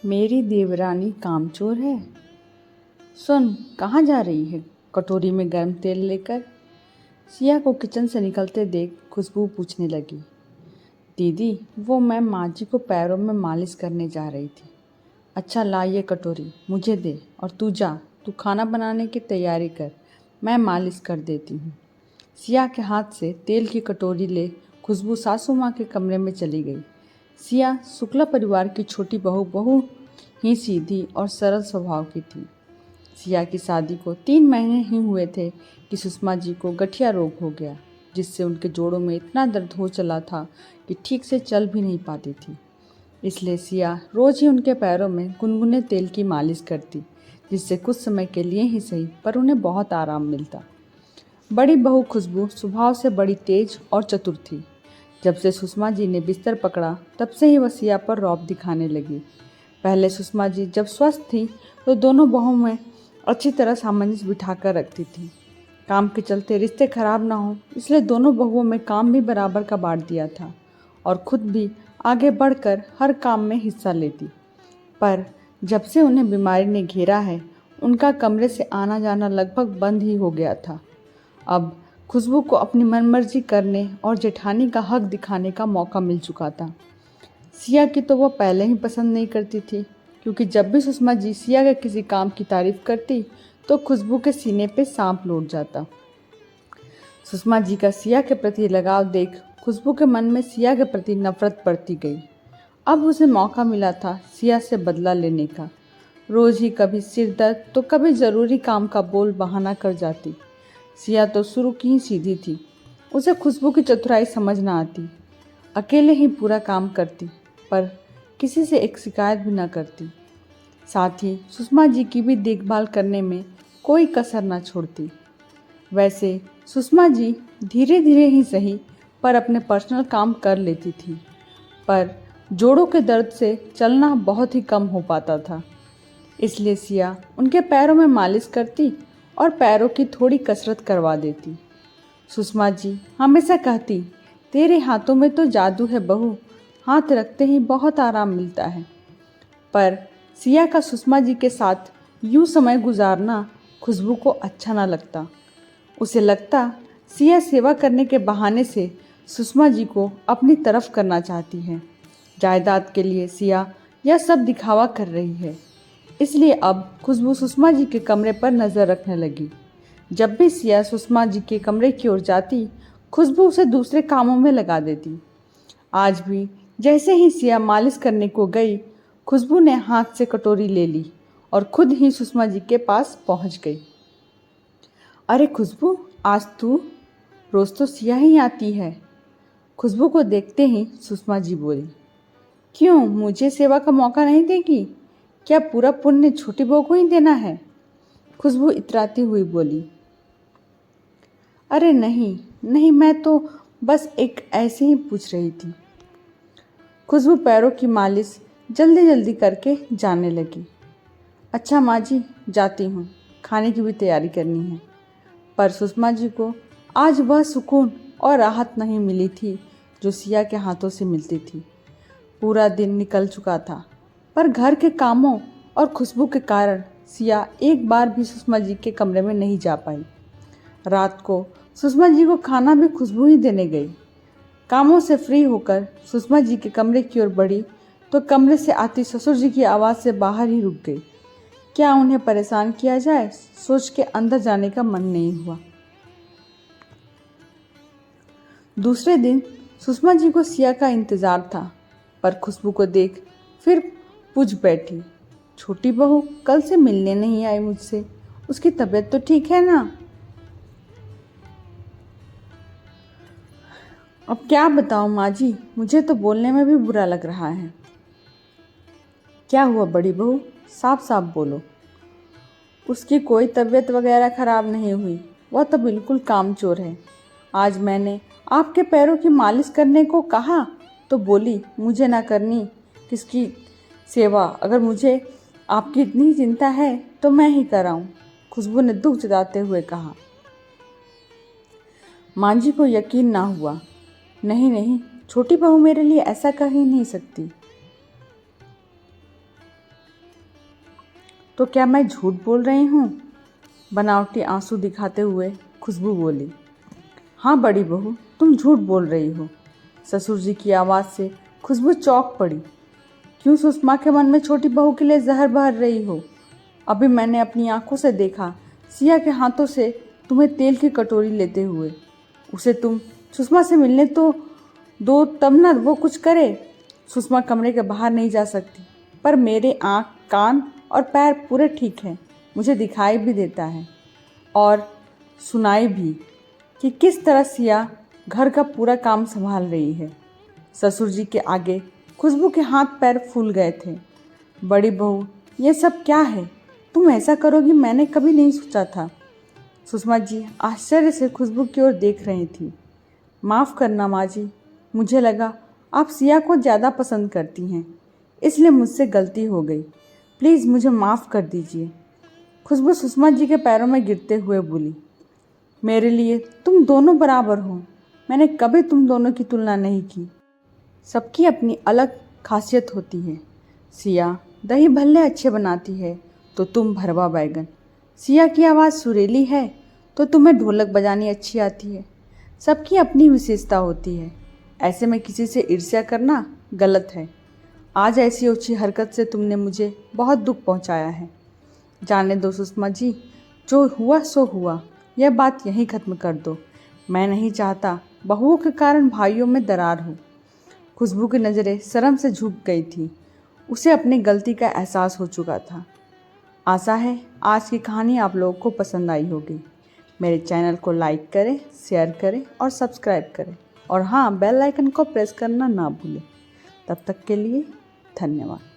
मेरी देवरानी कामचोर है। सुन, कहाँ जा रही है कटोरी में गर्म तेल लेकर। सिया को किचन से निकलते देख खुशबू पूछने लगी। दीदी, वो मैं माँ जी को पैरों में मालिश करने जा रही थी। अच्छा ला ये कटोरी मुझे दे और तू जा, तू खाना बनाने की तैयारी कर, मैं मालिश कर देती हूँ। सिया के हाथ से तेल की कटोरी ले खुशबू सासू माँ के कमरे में चली गई। सिया शुक्ला परिवार की छोटी बहू ही सीधी और सरल स्वभाव की थी। सिया की शादी को 3 महीने ही हुए थे कि सुषमा जी को गठिया रोग हो गया, जिससे उनके जोड़ों में इतना दर्द हो चला था कि ठीक से चल भी नहीं पाती थी। इसलिए सिया रोज ही उनके पैरों में गुनगुने तेल की मालिश करती, जिससे कुछ समय के लिए ही सही पर उन्हें बहुत आराम मिलता। बड़ी बहू खुशबू स्वभाव से बड़ी तेज और चतुर थी। जब से सुषमा जी ने बिस्तर पकड़ा तब से ही वह सिया पर रौब दिखाने लगी। पहले सुषमा जी जब स्वस्थ थी तो दोनों बहुओं में अच्छी तरह सामंजस्य बिठाकर रखती थी। काम के चलते रिश्ते खराब ना हो इसलिए दोनों बहुओं में काम भी बराबर का बांट दिया था और खुद भी आगे बढ़कर हर काम में हिस्सा लेती। पर जब से उन्हें बीमारी ने घेरा है, उनका कमरे से आना जाना लगभग बंद ही हो गया था। अब खुशबू को अपनी मनमर्जी करने और जेठानी का हक दिखाने का मौका मिल चुका था। सिया की तो वह पहले ही पसंद नहीं करती थी, क्योंकि जब भी सुषमा जी सिया के किसी काम की तारीफ करती तो खुशबू के सीने पे सांप लौट जाता। सुषमा जी का सिया के प्रति लगाव देख खुशबू के मन में सिया के प्रति नफरत बढ़ती गई। अब उसे मौका मिला था सिया से बदला लेने का। रोज ही कभी सिर दर्द तो कभी ज़रूरी काम का बोल बहाना कर जाती। सिया तो शुरू की ही सीधी थी, उसे खुशबू की चतुराई समझ ना आती। अकेले ही पूरा काम करती, पर किसी से एक शिकायत भी ना करती। साथ ही सुषमा जी की भी देखभाल करने में कोई कसर ना छोड़ती। वैसे सुषमा जी धीरे धीरे ही सही पर अपने पर्सनल काम कर लेती थी, पर जोड़ों के दर्द से चलना बहुत ही कम हो पाता था। इसलिए सिया उनके पैरों में मालिश करती और पैरों की थोड़ी कसरत करवा देती। सुषमा जी हमेशा कहती, तेरे हाथों में तो जादू है बहू, हाथ रखते ही बहुत आराम मिलता है। पर सिया का सुषमा जी के साथ यूँ समय गुजारना खुशबू को अच्छा ना लगता। उसे लगता सिया सेवा करने के बहाने से सुषमा जी को अपनी तरफ करना चाहती है। जायदाद के लिए सिया यह सब दिखावा कर रही है। इसलिए अब खुशबू सुषमा जी के कमरे पर नज़र रखने लगी। जब भी सिया सुषमा जी के कमरे की ओर जाती, खुशबू उसे दूसरे कामों में लगा देती। आज भी जैसे ही सिया मालिश करने को गई, खुशबू ने हाथ से कटोरी ले ली और खुद ही सुषमा जी के पास पहुंच गई। अरे खुशबू, आज तू, रोज तो सिया ही आती है। खुशबू को देखते ही सुषमा जी बोली, क्यों मुझे सेवा का मौका नहीं देगी? क्या पूरा पुण्य छोटी बहू को ही देना है? खुशबू इतराती हुई बोली, अरे नहीं नहीं, मैं तो बस एक ऐसे ही पूछ रही थी। खुशबू पैरों की मालिश जल्दी जल्दी करके जाने लगी। अच्छा माँ जी, जाती हूँ, खाने की भी तैयारी करनी है। पर सुषमा जी को आज वह सुकून और राहत नहीं मिली थी जो सिया के हाथों से मिलती थी। पूरा दिन निकल चुका था, पर घर के कामों और खुशबू के कारण सिया एक बार भी सुषमा जी के कमरे में नहीं जा पाई। रात को सुषमा जी को खाना भी खुशबू ही देने गई। कामों से फ्री होकर सुषमा जी के कमरे की ओर बढ़ी तो कमरे से आती ससुर जी की आवाज़ से बाहर ही रुक गई। क्या उन्हें परेशान किया जाए, सोच के अंदर जाने का मन नहीं हुआ। दूसरे दिन सुषमा जी को सिया का इंतज़ार था, पर खुशबू को देख फिर पूछ बैठी, छोटी बहू कल से मिलने नहीं आई मुझसे, उसकी तबीयत तो ठीक है ना? अब क्या बताऊं माँ जी, मुझे तो बोलने में भी बुरा लग रहा है। क्या हुआ बड़ी बहू, साफ साफ बोलो। उसकी कोई तबीयत वगैरह खराब नहीं हुई, वह तो बिल्कुल कामचोर है। आज मैंने आपके पैरों की मालिश करने को कहा तो बोली मुझे ना करनी, किसकी सेवा, अगर मुझे आपकी इतनी चिंता है तो मैं ही कराऊं, खुशबू ने दुख जताते हुए कहा। माँ जी को यकीन ना हुआ। नहीं नहीं, छोटी बहू मेरे लिए ऐसा कह ही नहीं सकती। तो क्या मैं झूठ बोल रही हूँ? बनावटी आंसू दिखाते हुए खुशबू बोली। हाँ बड़ी बहू, तुम झूठ बोल रही हो। ससुर जी की आवाज़ से खुशबू चौंक पड़ी। क्यों सुषमा के मन में छोटी बहू के लिए जहर बहर रही हो? अभी मैंने अपनी आंखों से देखा सिया के हाथों से तुम्हें तेल की कटोरी लेते हुए। उसे तुम सुषमा से मिलने तो दो, तब ना वो कुछ करे। सुषमा कमरे के बाहर नहीं जा सकती, पर मेरे आँख, कान और पैर पूरे ठीक हैं। मुझे दिखाई भी देता है और सुनाई भी कि किस तरह सिया घर का पूरा काम संभाल रही है। ससुर जी के आगे खुशबू के हाथ पैर फूल गए थे। बड़ी बहू, ये सब क्या है? तुम ऐसा करोगी मैंने कभी नहीं सोचा था। सुषमा जी आश्चर्य से खुशबू की ओर देख रही थी। माफ़ करना माँ जी, मुझे लगा आप सिया को ज़्यादा पसंद करती हैं, इसलिए मुझसे गलती हो गई। प्लीज़ मुझे माफ़ कर दीजिए। खुशबू सुषमा जी के पैरों में गिरते हुए बोली। मेरे लिए तुम दोनों बराबर हो। मैंने कभी तुम दोनों की तुलना नहीं की। सबकी अपनी अलग खासियत होती है। सिया दही भल्ले अच्छे बनाती है तो तुम भरवा बैगन। सिया की आवाज़ सुरीली है तो तुम्हें ढोलक बजानी अच्छी आती है। सबकी अपनी विशेषता होती है। ऐसे में किसी से ईर्ष्या करना गलत है। आज ऐसी ओछी हरकत से तुमने मुझे बहुत दुख पहुंचाया है। जाने दो सुषमा जी, जो हुआ सो हुआ। यह बात यहीं ख़त्म कर दो। मैं नहीं चाहता बहुओं के कारण भाइयों में दरार हो। खुशबू की नज़रें शर्म से झुक गई थी। उसे अपनी गलती का एहसास हो चुका था। आशा है आज की कहानी आप लोगों को पसंद आई होगी। मेरे चैनल को लाइक करें, शेयर करें और सब्सक्राइब करें। और हाँ, बेल आइकन को प्रेस करना ना भूलें। तब तक के लिए धन्यवाद।